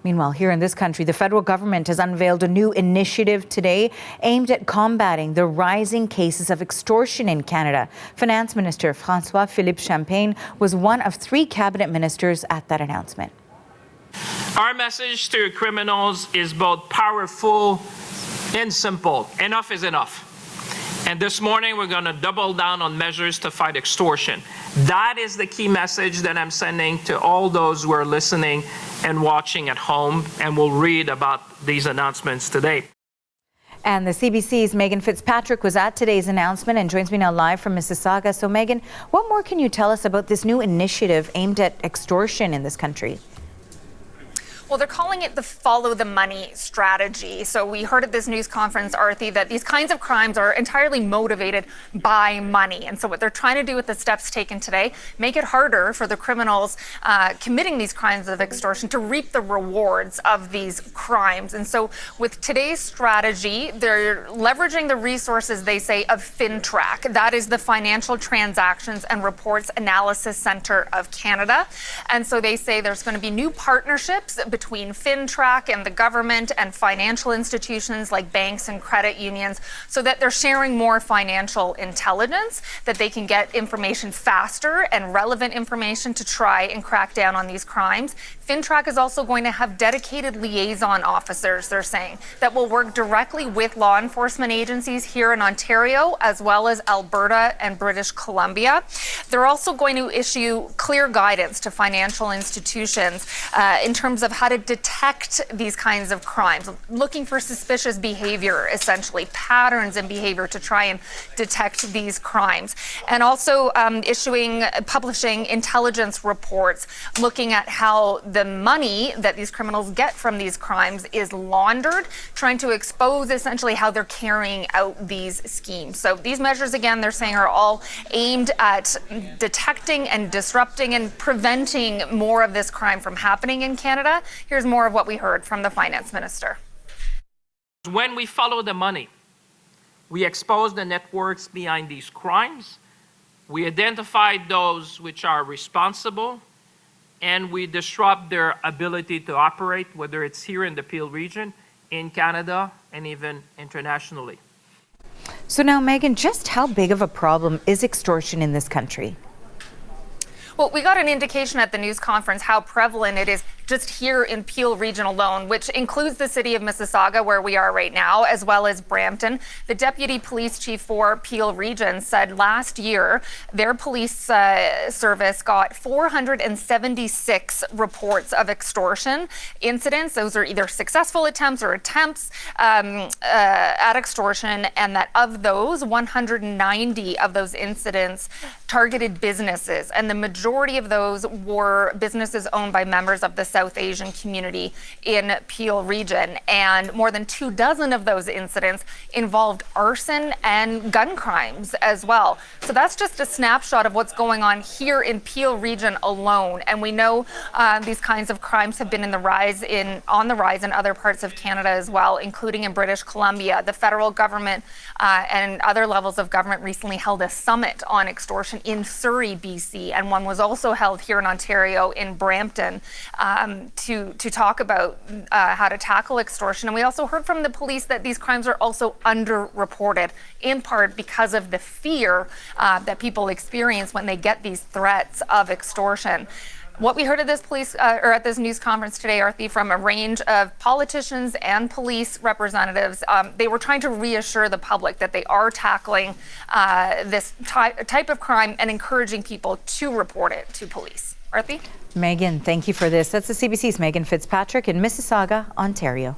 Meanwhile, here in this country, the federal government has unveiled a new initiative today aimed at combating the rising cases of extortion in Canada. Finance Minister François-Philippe Champagne was one of 3 cabinet ministers at that announcement. Our message to criminals is both powerful and simple. Enough is enough. And this morning, we're going to double down on measures to fight extortion. That is the key message that I'm sending to all those who are listening and watching at home and will read about these announcements today. And the CBC's Megan Fitzpatrick was at today's announcement and joins me now live from Mississauga. So, Megan, what more can you tell us about this new initiative aimed at extortion in this country? Well, they're calling it the follow the money strategy. So we heard at this news conference, Arthi, that these kinds of crimes are entirely motivated by money. And so what they're trying to do with the steps taken today, make it harder for the criminals committing these crimes of extortion to reap the rewards of these crimes. And so with today's strategy, they're leveraging the resources, they say, of FINTRAC. That is the Financial Transactions and Reports Analysis Centre of Canada. And so they say there's going to be new partnerships between FINTRAC and the government and financial institutions like banks and credit unions so that they're sharing more financial intelligence, that they can get information faster and relevant information to try and crack down on these crimes. FINTRAC is also going to have dedicated liaison officers, they're saying, that will work directly with law enforcement agencies here in Ontario, as well as Alberta and British Columbia. They're also going to issue clear guidance to financial institutions in terms of how to detect these kinds of crimes, looking for suspicious behavior, essentially, patterns in behavior to try and detect these crimes. And also publishing intelligence reports, looking at how the money that these criminals get from these crimes is laundered, trying to expose essentially how they're carrying out these schemes. So these measures, again, they're saying are all aimed at detecting and disrupting and preventing more of this crime from happening in Canada. Here's more of what we heard from the Finance Minister. When we follow the money, we expose the networks behind these crimes, we identify those which are responsible, and we disrupt their ability to operate, whether it's here in the Peel region, in Canada, and even internationally. So now, Megan, just how big of a problem is extortion in this country? Well, we got an indication at the news conference how prevalent it is just here in Peel region alone, which includes the city of Mississauga, where we are right now, as well as Brampton. The deputy police chief for Peel region said last year their police service got 476 reports of extortion incidents. Those are either successful attempts or attempts at extortion, and that of those, 190 of those incidents targeted businesses, and the majority of those were businesses owned by members of the South Asian community in Peel region. And more than 24 of those incidents involved arson and gun crimes as well. So that's just a snapshot of what's going on here in Peel region alone. And we know these kinds of crimes have been on the rise in other parts of Canada as well, including in British Columbia. The federal government and other levels of government recently held a summit on extortion in Surrey, BC, and one was also held here in Ontario in Brampton to talk about how to tackle extortion. And we also heard from the police that these crimes are also underreported, in part because of the fear that people experience when they get these threats of extortion. What we heard at this news conference today, Arthi, from a range of politicians and police representatives, they were trying to reassure the public that they are tackling this type of crime and encouraging people to report it to police. Arthi? Megan, thank you for this. That's the CBC's Megan Fitzpatrick in Mississauga, Ontario.